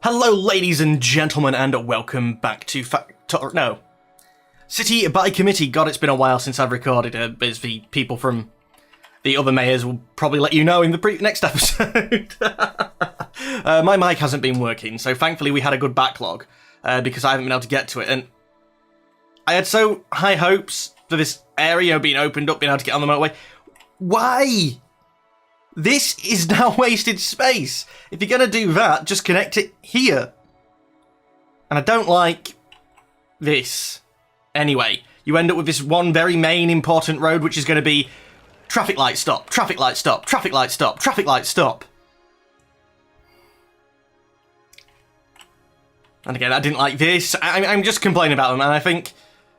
Hello, ladies and gentlemen, and welcome back to City by Committee. God, it's been a while since I've recorded, as the people from the other mayors will probably let you know in the next episode. My mic hasn't been working, so thankfully we had a good backlog, because I haven't been able to get to it, and I had so high hopes for this area being opened up, being able to get on the motorway. Why? This is now wasted space. If you're going to do that, just connect it here. And I don't like this. Anyway, you end up with this one very main important road, which is going to be traffic light stop, traffic light stop, traffic light stop, traffic light stop. And again, I didn't like this. I'm just complaining about them, and I think,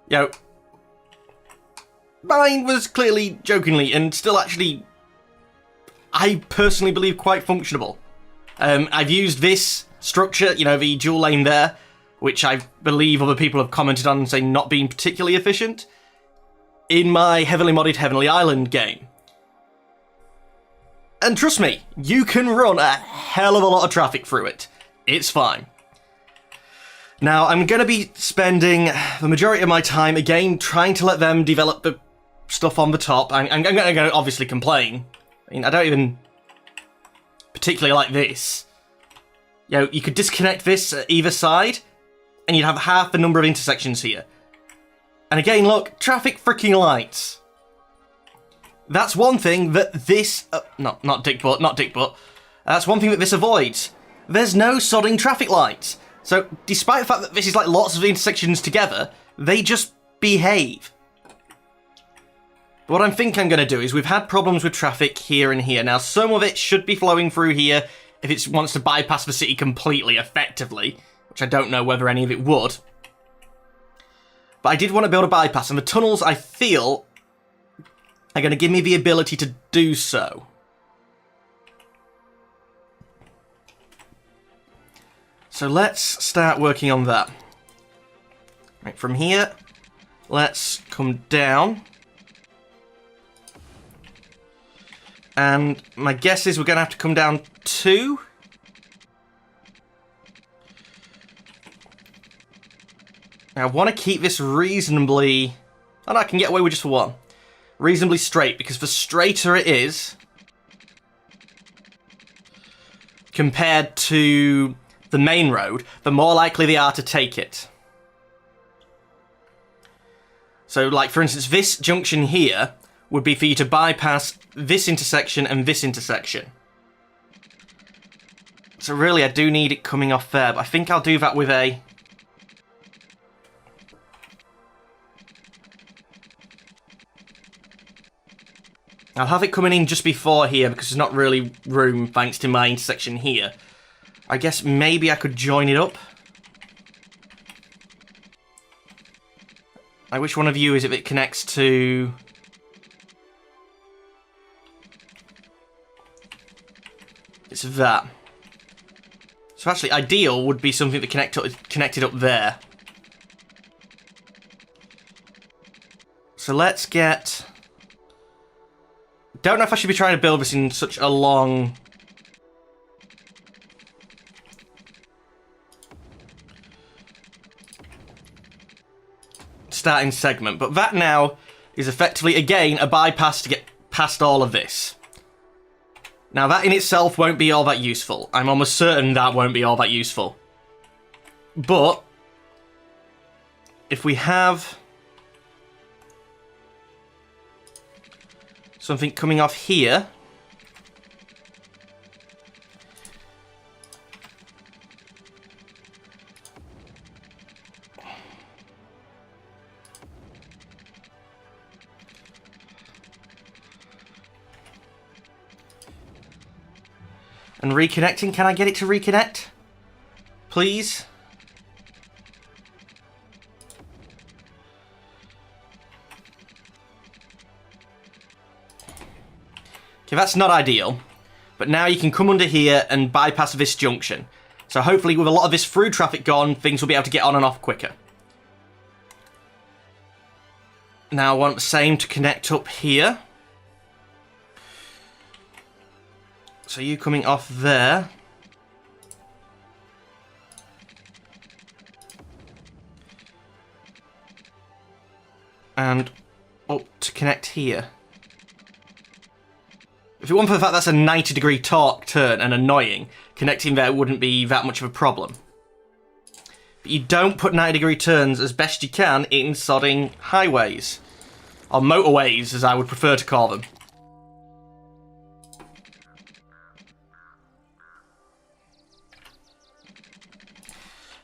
you know, mine was clearly jokingly and still actually, I personally believe, quite functionable. I've used this structure, you know, the dual lane there, which I believe other people have commented on and saying not being particularly efficient, in my heavily modded Heavenly Island game. And trust me, you can run a hell of a lot of traffic through it. It's fine. Now, I'm going to be spending the majority of my time, again, trying to let them develop the stuff on the top. I'm going to obviously complain. I mean, I don't even particularly like this. You know, you could disconnect this at either side, and you'd have half the number of intersections here. And again, look, traffic freaking lights. That's one thing that this... not Dick Butt. That's one thing that this avoids. There's no sodding traffic lights. So, despite the fact that this is like lots of intersections together, they just behave. What I think I'm going to do is we've had problems with traffic here and here. Now, some of it should be flowing through here if it wants to bypass the city completely effectively, which I don't know whether any of it would. But I did want to build a bypass, and the tunnels, I feel, are going to give me the ability to do so. So let's start working on that. Right, from here, let's come down. And my guess is we're going to have to come down 2. Now, I want to keep this reasonably... Oh, no, I can get away with just 1. Reasonably straight, because the straighter it is, compared to the main road, the more likely they are to take it. So, like, for instance, this junction here would be for you to bypass this intersection and this intersection. So really, I do need it coming off there, but I think I'll do that with a... I'll have it coming in just before here, because there's not really room thanks to my intersection here. I guess maybe I could join it up. Which one of you is it that connects to... It's that. So actually, ideal would be something that connected up there. So let's get... Don't know if I should be trying to build this in such a long... starting segment, but that now is effectively, again, a bypass to get past all of this. Now, that in itself won't be all that useful. I'm almost certain that won't be all that useful. But if we have something coming off here, and reconnecting, can I get it to reconnect? Please? Okay, that's not ideal. But now you can come under here and bypass this junction. So hopefully with a lot of this through traffic gone, things will be able to get on and off quicker. Now I want the same to connect up here. So you coming off there. and up to connect here. If it weren't for the fact that's a 90-degree torque turn and annoying, connecting there wouldn't be that much of a problem. But you don't put 90-degree turns as best you can in sodding highways. Or motorways, as I would prefer to call them.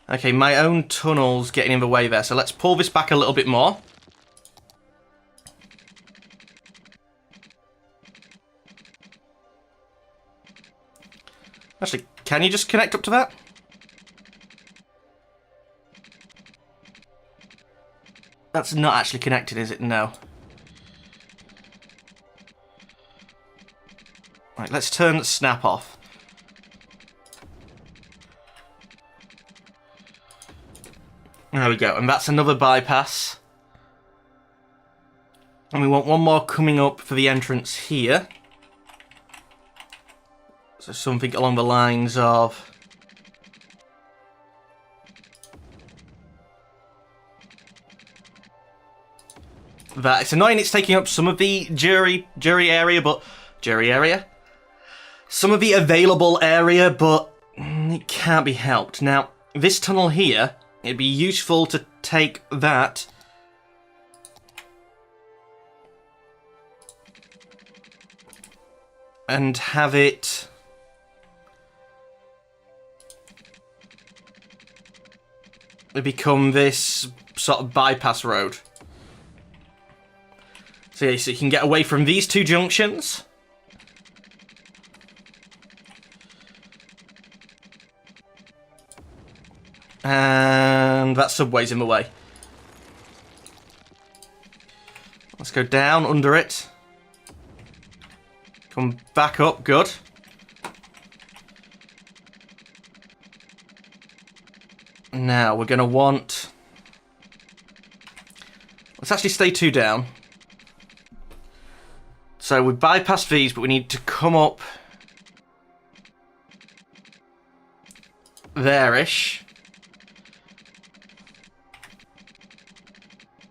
Okay, my own tunnel's getting in the way there, so let's pull this back a little bit more. Actually, can you just connect up to that? That's not actually connected, is it? No. Right, let's turn the snap off. There we go, and that's another bypass. And we want one more coming up for the entrance here. So something along the lines of... that. It's annoying it's taking up some of the jury area, but... jury area? Some of the available area, but it can't be helped. Now, this tunnel here, it'd be useful to take that... and have it... become this sort of bypass road. So, yeah, so you can get away from these two junctions. And that subway's in the way. Let's go down under it. Come back up, good. Now we're going to want... let's actually stay 2 down. So we bypassed these, but we need to come up there-ish.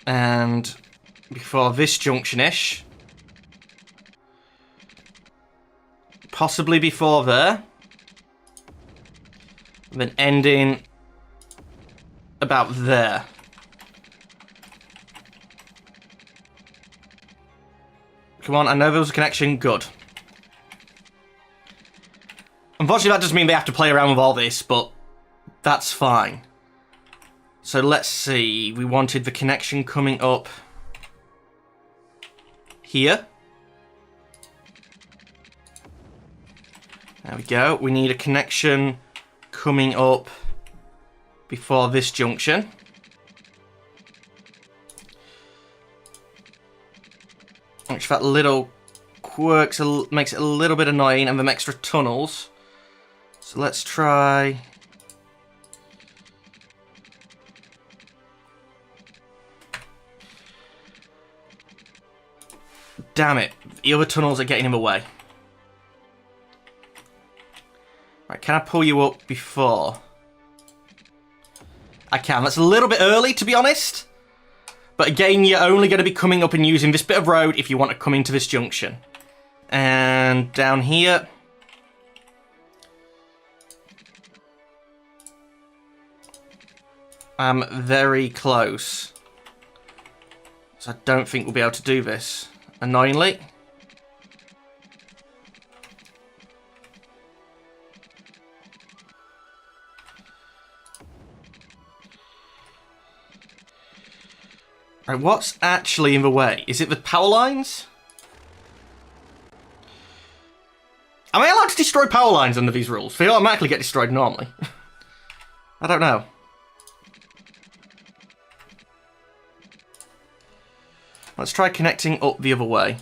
And before this junction-ish. Possibly before there. And then ending about there. Come on, I know there was a connection. Good. Unfortunately, that does mean they have to play around with all this, but that's fine. So let's see. We wanted the connection coming up here. There we go. We need a connection coming up before this junction. Which that little quirk makes it a little bit annoying, and them extra tunnels. So let's try... damn it, the other tunnels are getting in the way. Right, can I pull you up before? I can. That's a little bit early, to be honest. But again, you're only going to be coming up and using this bit of road if you want to come into this junction. And down here... I'm very close. So I don't think we'll be able to do this. Annoyingly. Right, what's actually in the way? Is it the power lines? Am I allowed to destroy power lines under these rules? They automatically get destroyed normally. I don't know. Let's try connecting up the other way.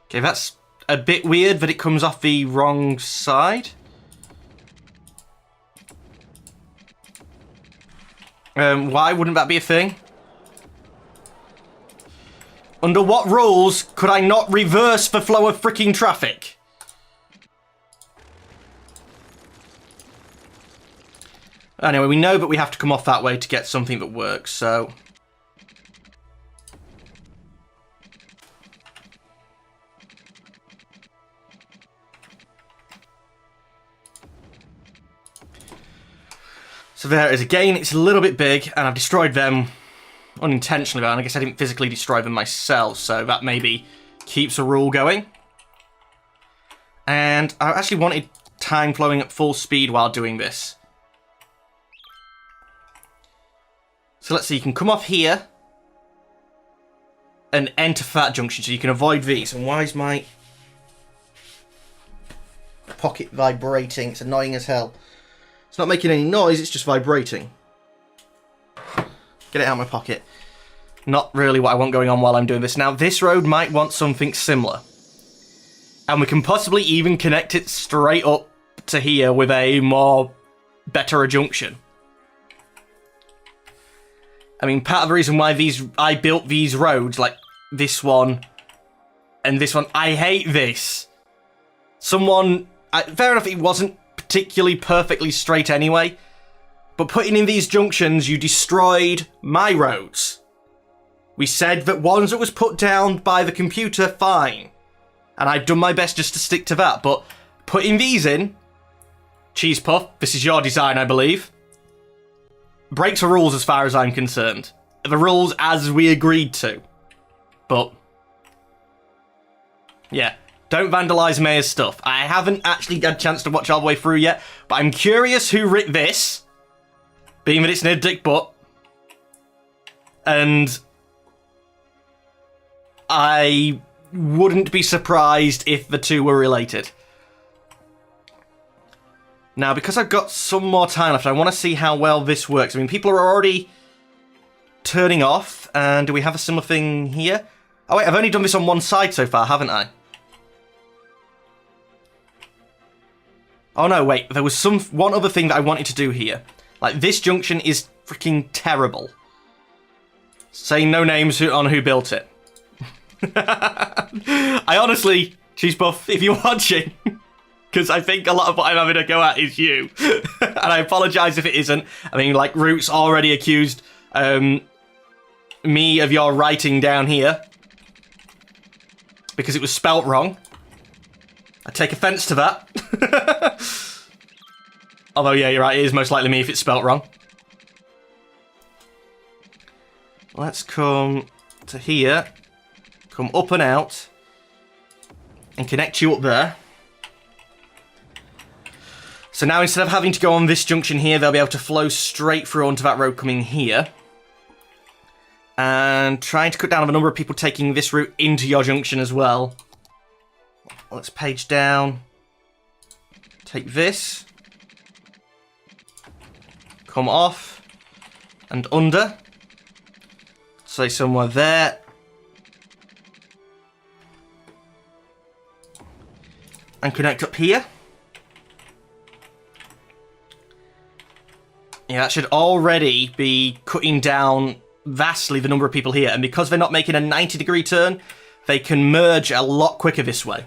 Okay, that's a bit weird that it comes off the wrong side. Why wouldn't that be a thing? Under what rules could I not reverse the flow of freaking traffic? Anyway, we know, but we have to come off that way to get something that works, so... So there it is again, it's a little bit big, and I've destroyed them unintentionally, but I guess I didn't physically destroy them myself, so that maybe keeps a rule going. And I actually wanted time flowing at full speed while doing this. So let's see, you can come off here and enter that junction, so you can avoid these. And why is my pocket vibrating? It's annoying as hell. It's not making any noise, it's just vibrating. Get it out of my pocket. Not really what I want going on while I'm doing this. Now, this road might want something similar. And we can possibly even connect it straight up to here with a better junction. I mean, part of the reason why I built these roads, like this one and this one, I hate this. Fair enough, it wasn't particularly perfectly straight anyway, but putting in these junctions, you destroyed my roads. We said that ones that was put down by the computer, fine. And I've done my best just to stick to that, but putting these in, Cheese Puff, this is your design, I believe, breaks the rules as far as I'm concerned. The rules as we agreed to. But, yeah. Don't vandalise Mayor's stuff. I haven't actually had a chance to watch all the way through yet, but I'm curious who writ this, being that it's near Dick Butt. And I wouldn't be surprised if the two were related. Now, because I've got some more time left, I want to see how well this works. I mean, people are already turning off, and do we have a similar thing here? Oh wait, I've only done this on one side so far, haven't I? Oh no, wait, there was one other thing that I wanted to do here. Like, this junction is freaking terrible. Saying no names on who built it. I honestly, Cheese Puff, if you're watching, because I think a lot of what I'm having to go at is you, and I apologise if it isn't. I mean, like, Roots already accused me of your writing down here, because it was spelt wrong. I take offence to that. Although, yeah, you're right, it is most likely me if it's spelt wrong. Let's come to here, come up and out, and connect you up there. So now instead of having to go on this junction here, they'll be able to flow straight through onto that road coming here. And trying to cut down on the number of people taking this route into your junction as well. Let's page down. Take this. Come off. And under. Say somewhere there. And connect up here. Yeah, that should already be cutting down vastly the number of people here. And because they're not making a 90-degree turn, they can merge a lot quicker this way.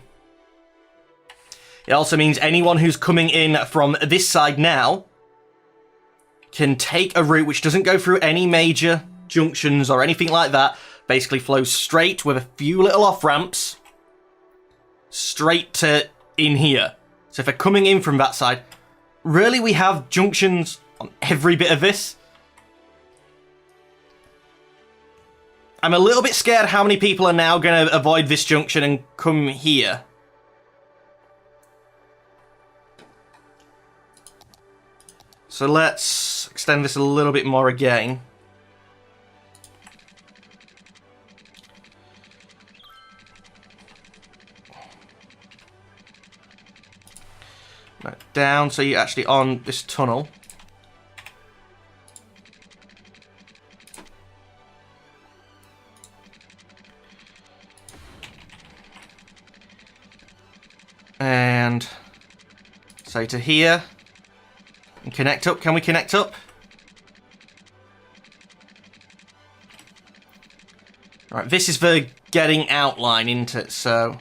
It also means anyone who's coming in from this side now can take a route which doesn't go through any major junctions or anything like that. Basically flows straight with a few little off-ramps straight to in here. So if they're coming in from that side, really we have junctions on every bit of this. I'm a little bit scared how many people are now going to avoid this junction and come here. So let's extend this a little bit more again. Right, down so you're actually on this tunnel. And say to here. And connect up. Can we connect up? Right, this is the getting out line, isn't it? So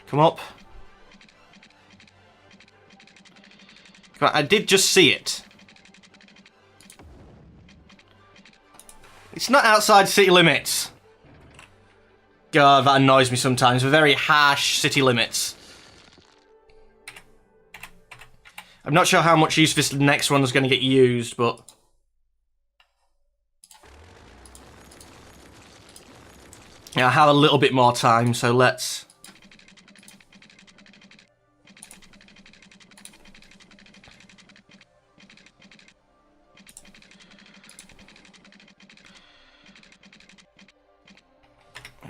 come up. Come on, I did just see it. It's not outside city limits. God, that annoys me sometimes. We're very harsh city limits. I'm not sure how much use this next one is going to get used, but... yeah, I have a little bit more time, so let's...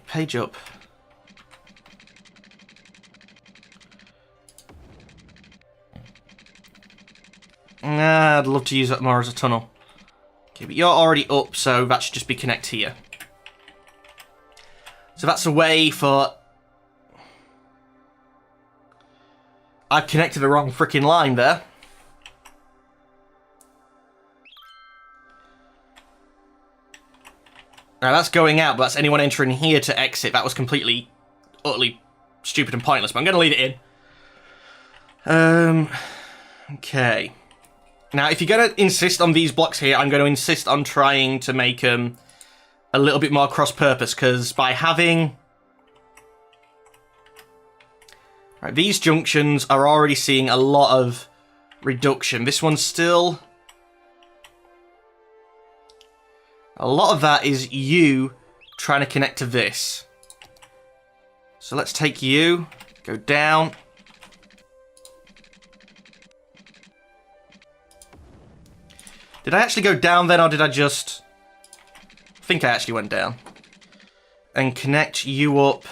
page up. Nah, I'd love to use that more as a tunnel. Okay, but you're already up, so that should just be connect here. So that's a way for... I've connected the wrong freaking line there. Now that's going out, but that's anyone entering here to exit. That was completely, utterly stupid and pointless, but I'm going to leave it in. Okay. Now, if you're going to insist on these blocks here, I'm going to insist on trying to make them a little bit more cross-purpose, because by having... right, these junctions are already seeing a lot of reduction. This one's still... a lot of that is you trying to connect to this. So let's take you, go down. Did I actually go down then, or did I just... I think I actually went down. And connect you up.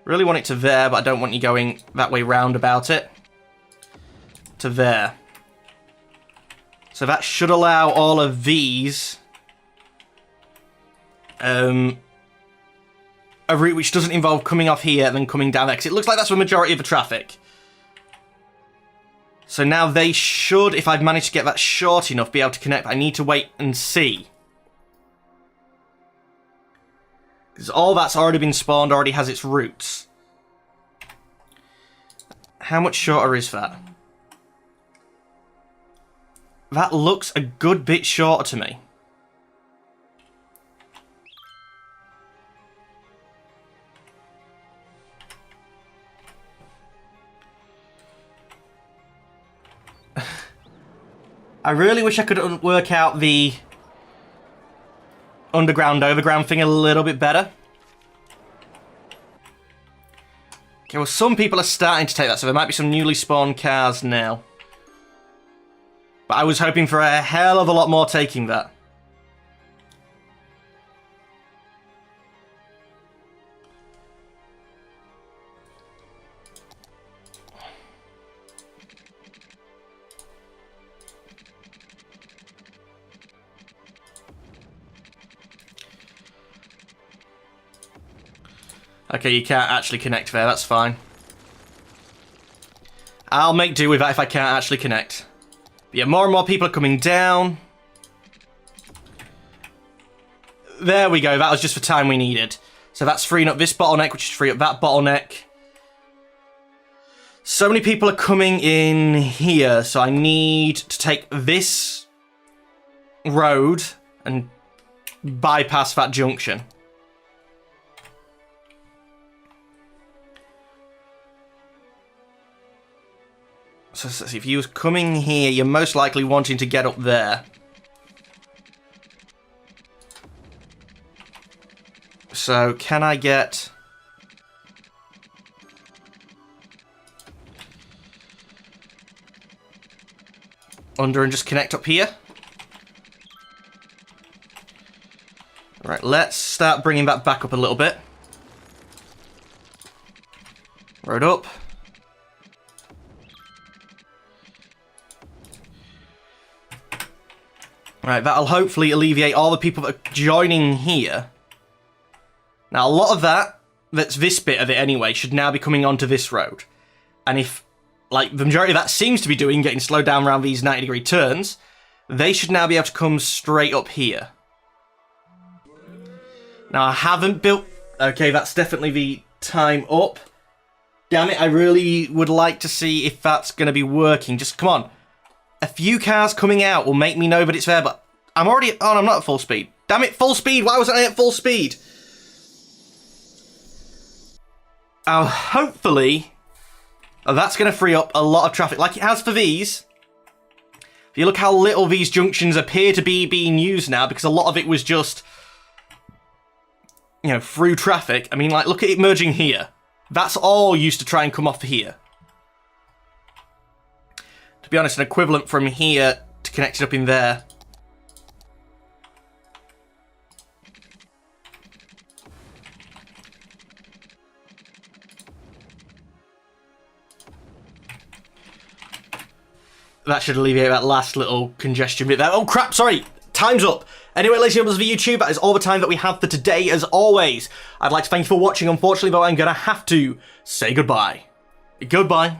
Really want it to there, but I don't want you going that way round about it. To there. So that should allow all of these a route which doesn't involve coming off here and then coming down there, because it looks like that's the majority of the traffic. So now they should, if I've managed to get that short enough, be able to connect. I need to wait and see. Because all that's already been spawned already has its routes. How much shorter is that? That looks a good bit shorter to me. I really wish I could work out the underground-overground thing a little bit better. Okay, well, some people are starting to take that, so there might be some newly spawned cars now. But I was hoping for a hell of a lot more taking that. Okay, you can't actually connect there, that's fine. I'll make do with that if I can't actually connect. But yeah, more and more people are coming down. There we go, that was just the time we needed. So that's freeing up this bottleneck, which is freeing up that bottleneck. So many people are coming in here, so I need to take this road and bypass that junction. So if you was coming here, you're most likely wanting to get up there. So can I get... under and just connect up here? Right, let's start bringing that back up a little bit. Road up. Right, that'll hopefully alleviate all the people that are joining here. Now, a lot of that's this bit of it anyway, should now be coming onto this road. And if, like, the majority of that seems to be doing, getting slowed down around these 90-degree turns, they should now be able to come straight up here. Now, I haven't built... okay, that's definitely the time up. Damn it, I really would like to see if that's going to be working. Just, come on. A few cars coming out will make me know that it's there, but I'm already... Oh, I'm not at full speed. Damn it, full speed! Why wasn't I at full speed? Hopefully, that's going to free up a lot of traffic, like it has for these. If you look how little these junctions appear to be being used now, because a lot of it was just, you know, through traffic. I mean, like, look at it merging here. That's all used to try and come off here. To be honest, an equivalent from here to connect it up in there. That should alleviate that last little congestion bit there. Oh crap, sorry, time's up. Anyway, ladies and gentlemen, for YouTube, that is all the time that we have for today. As always, I'd like to thank you for watching. Unfortunately, though, I'm going to have to say goodbye. Goodbye.